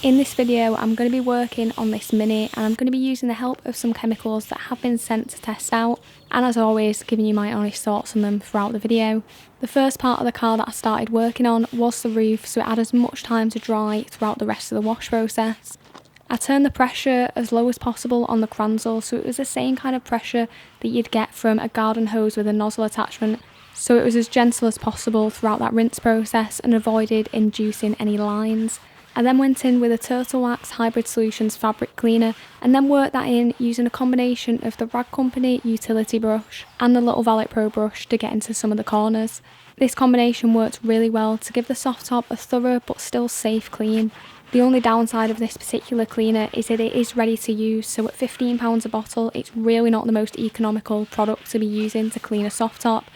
In this video I'm going to be working on this Mini and I'm going to be using the help of some chemicals that have been sent to test out, and as always giving you my honest thoughts on them throughout the video. The first part of the car that I started working on was the roof, so it had as much time to dry throughout the rest of the wash process. I turned the pressure as low as possible on the Kranzel, so it was the same kind of pressure that you'd get from a garden hose with a nozzle attachment, so it was as gentle as possible throughout that rinse process and avoided inducing any lines. I then went in with a Turtle Wax Hybrid Solutions fabric cleaner and then worked that in using a combination of the Rag Company utility brush and the little Valet Pro brush to get into some of the corners. This combination worked really well to give the soft top a thorough but still safe clean. The only downside of this particular cleaner is that it is ready to use, so at £15 a bottle it's really not the most economical product to be using to clean a soft top.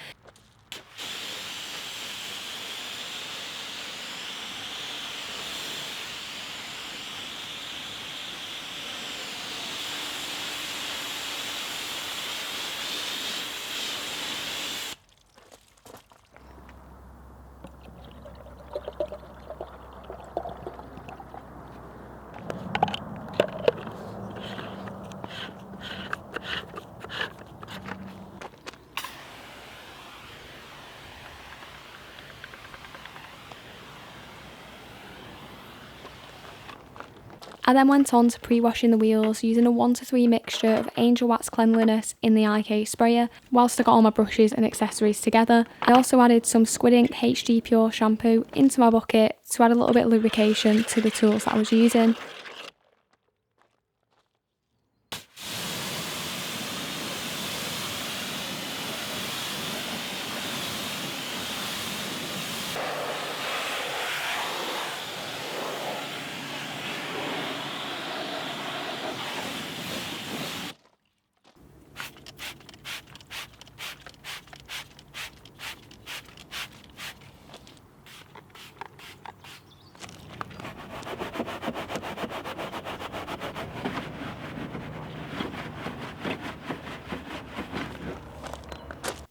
I then went on to pre-washing the wheels using a 1 to 3 mixture of Angel Wax Cleanliness in the IK sprayer. Whilst I got all my brushes and accessories together, I also added some Squid Ink HD Pure shampoo into my bucket to add a little bit of lubrication to the tools that I was using.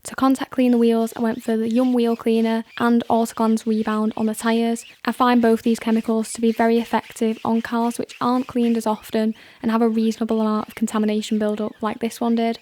To contact clean the wheels, I went for the Yum Wheel Cleaner and Autoglans Rebound on the tyres. I find both these chemicals to be very effective on cars which aren't cleaned as often and have a reasonable amount of contamination build-up like this one did.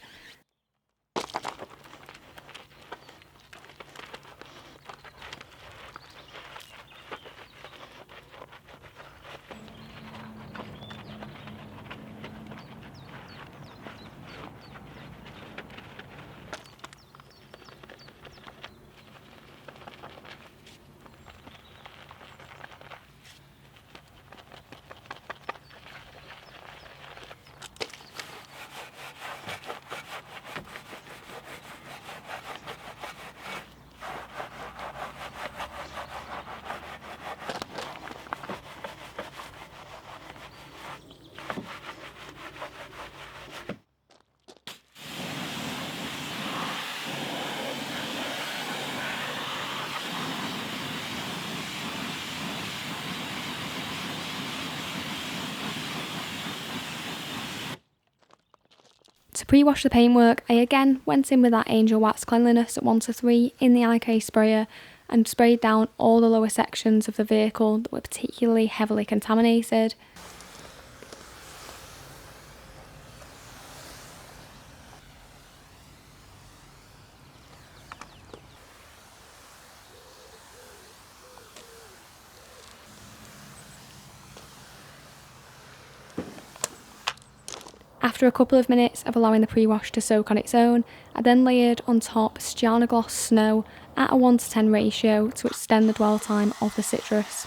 To pre-wash the paintwork, I again went in with that Angel Wax Cleanliness at 1 to 3 in the IK sprayer and sprayed down all the lower sections of the vehicle that were particularly heavily contaminated. After a couple of minutes of allowing the pre-wash to soak on its own, I then layered on top Stjarnagloss Snow at a 1 to 10 ratio to extend the dwell time of the citrus.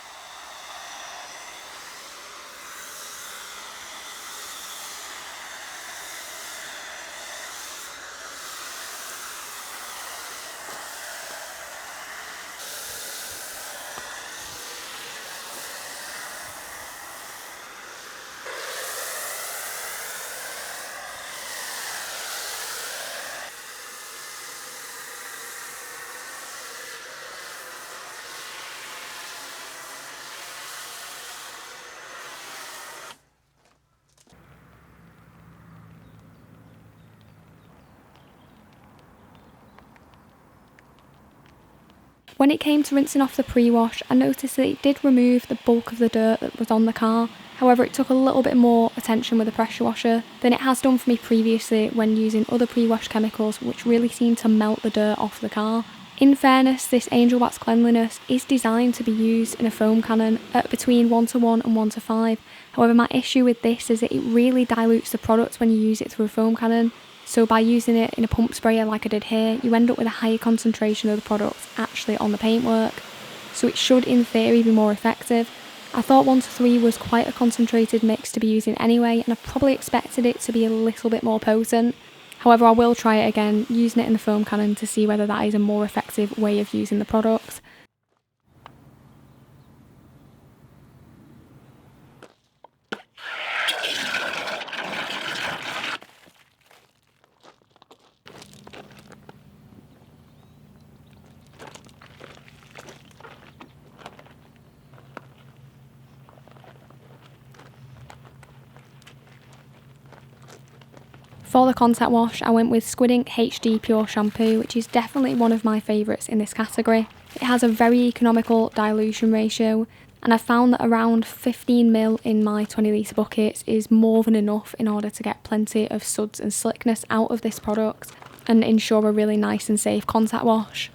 When it came to rinsing off the pre-wash, I noticed that it did remove the bulk of the dirt that was on the car. However, it took a little bit more attention with the pressure washer than it has done for me previously when using other pre-wash chemicals, which really seem to melt the dirt off the car. In fairness, this Angel Wax Cleanliness is designed to be used in a foam cannon at between 1:1 and 1:5. However, my issue with this is that it really dilutes the product when you use it through a foam cannon. So by using it in a pump sprayer like I did here, you end up with a higher concentration of the products actually on the paintwork. So it should in theory be more effective. I thought 1:3 was quite a concentrated mix to be using anyway, and I probably expected it to be a little bit more potent. However, I will try it again, using it in the foam cannon to see whether that is a more effective way of using the product. For the contact wash, I went with Squid Ink HD Pure Shampoo, which is definitely one of my favourites in this category. It has a very economical dilution ratio, and I found that around 15ml in my 20 litre buckets is more than enough in order to get plenty of suds and slickness out of this product and ensure a really nice and safe contact wash.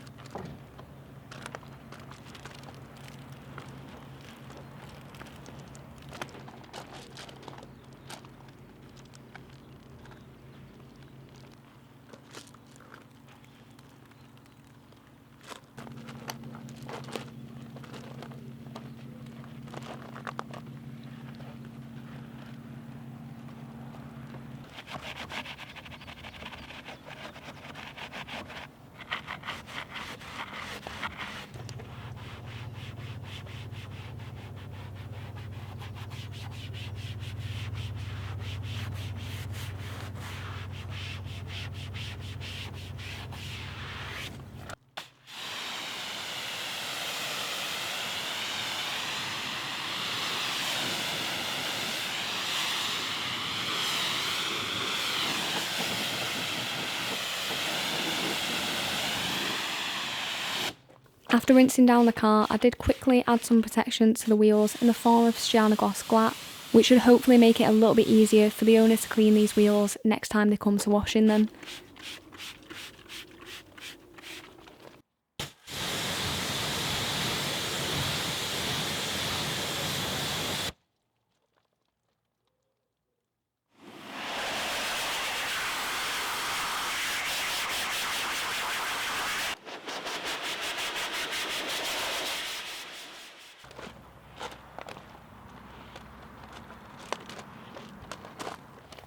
After rinsing down the car, I did quickly add some protection to the wheels in the form of Stjarnagloss glass, which should hopefully make it a little bit easier for the owner to clean these wheels next time they come to washing them.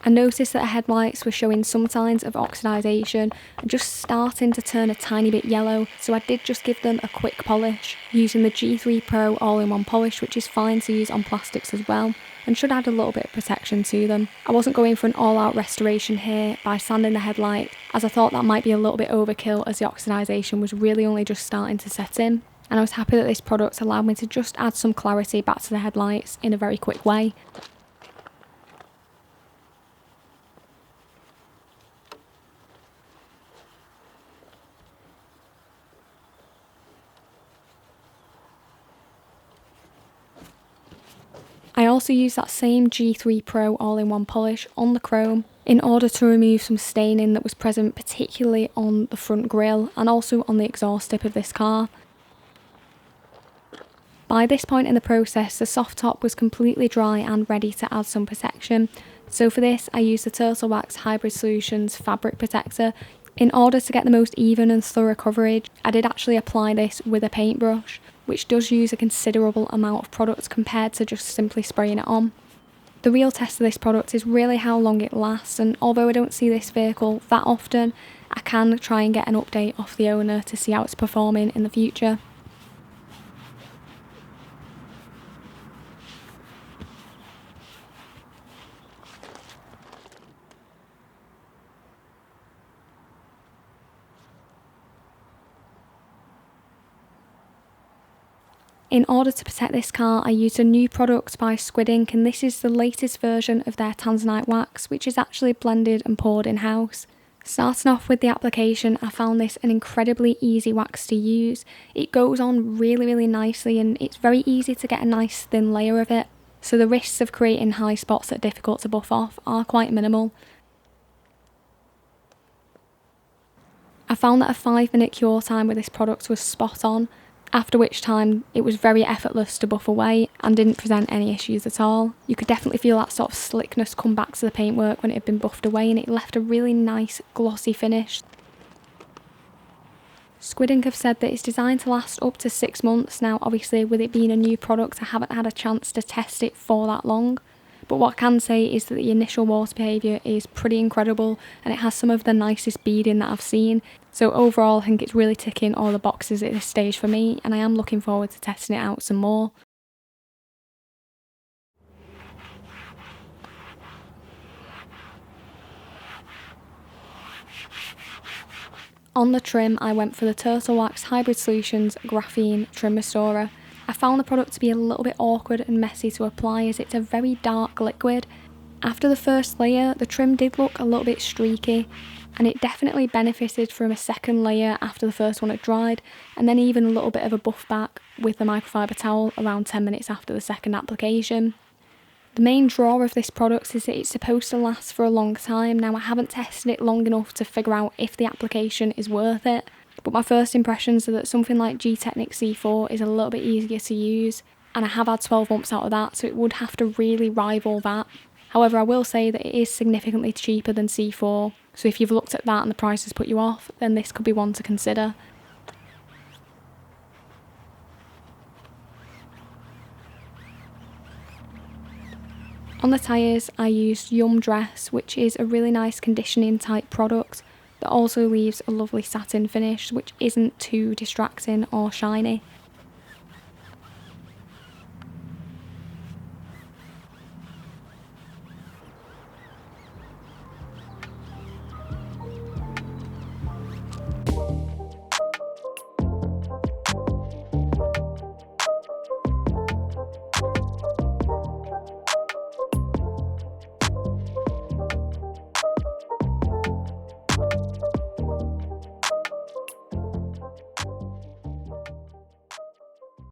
I noticed that the headlights were showing some signs of oxidisation and just starting to turn a tiny bit yellow, so I did just give them a quick polish using the G3 Pro all-in-one polish, which is fine to use on plastics as well and should add a little bit of protection to them. I wasn't going for an all-out restoration here by sanding the headlight, as I thought that might be a little bit overkill as the oxidisation was really only just starting to set in, and I was happy that this product allowed me to just add some clarity back to the headlights in a very quick way. I also used that same G3 Pro all-in-one polish on the chrome in order to remove some staining that was present particularly on the front grille and also on the exhaust tip of this car. By this point in the process, the soft top was completely dry and ready to add some protection. So for this, I used the Turtle Wax Hybrid Solutions Fabric Protector. In order to get the most even and thorough coverage, I did actually apply this with a paintbrush, which does use a considerable amount of product compared to just simply spraying it on. The real test of this product is really how long it lasts, and although I don't see this vehicle that often, I can try and get an update off the owner to see how it's performing in the future. In order to protect this car, I used a new product by Squid Ink, and this is the latest version of their Tanzanite wax, which is actually blended and poured in-house. Starting off with the application, I found this an incredibly easy wax to use. It goes on really nicely and it's very easy to get a nice thin layer of it, so the risks of creating high spots that are difficult to buff off are quite minimal. I found that a 5-minute cure time with this product was spot on, after which time it was very effortless to buff away and didn't present any issues at all. You could definitely feel that sort of slickness come back to the paintwork when it had been buffed away, and it left a really nice glossy finish. Squid Ink have said that it's designed to last up to 6 months. Now obviously with it being a new product I haven't had a chance to test it for that long, but what I can say is that the initial water behaviour is pretty incredible and it has some of the nicest beading that I've seen. So overall I think it's really ticking all the boxes at this stage for me, and I am looking forward to testing it out some more. On the trim, I went for the Turtle Wax Hybrid Solutions Graphene Trim Restorer. I found the product to be a little bit awkward and messy to apply as it's a very dark liquid. After the first layer, the trim did look a little bit streaky, and it definitely benefited from a second layer after the first one had dried, and then even a little bit of a buff back with the microfiber towel around 10 minutes after the second application. The main draw of this product is that it's supposed to last for a long time. Now I haven't tested it long enough to figure out if the application is worth it, but my first impressions are that something like G-Technic C4 is a little bit easier to use, and I have had 12 months out of that, so it would have to really rival that. However, I will say that it is significantly cheaper than C4, so if you've looked at that and the price has put you off, then this could be one to consider. On the tyres, I used Yum Dress, which is a really nice conditioning type product that also leaves a lovely satin finish which isn't too distracting or shiny.